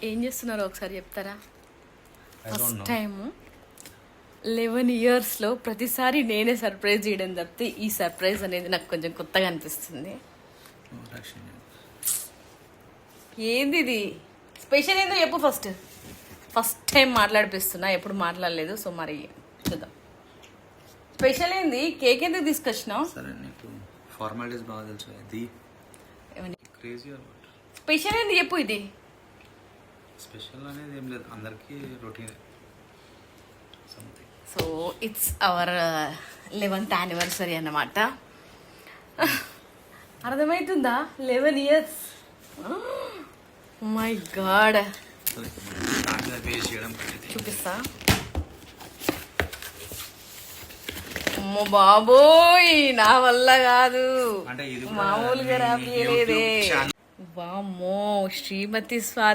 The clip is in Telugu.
ఏం చేస్తున్నారో ఒకసారి చెప్తారా? ఫస్ట్ టైము 11 ఇయర్స్లో ప్రతిసారి నేనే సర్ప్రైజ్ చేయడం తప్పితే ఈ సర్ప్రైజ్ అనేది నాకు కొంచెం కొత్తగా అనిపిస్తుంది. ఏంది ఇది స్పెషల్ ఏందో చెప్పు. ఫస్ట్ టైం మాట్లాడిపిస్తున్నా, ఎప్పుడు మాట్లాడలేదు. సో మరి చూద్దాం స్పెషల్ ఏంది. కేక్ ఎందుకు తీసుకొచ్చినావు? సరే నీకు ఫార్మాలిటీస్ బాగా తెలుసు. ఇది క్రేజీ స్పెషల్ ఏంది చెప్పు. ఇది స్పెషల్ అనేది ఏం లేదు, అందరికీ routine. So it's our 11th anniversary అన్నమాట. అర్థమవుతుందా? 11 ఇయర్స్. My God. చూపిస్తా. అమ్మో బాబోయ్, నా వల్ల కాదు, మామూలుగా రాపియలేదే. వామ్మో, శ్రీమతి స్వాతి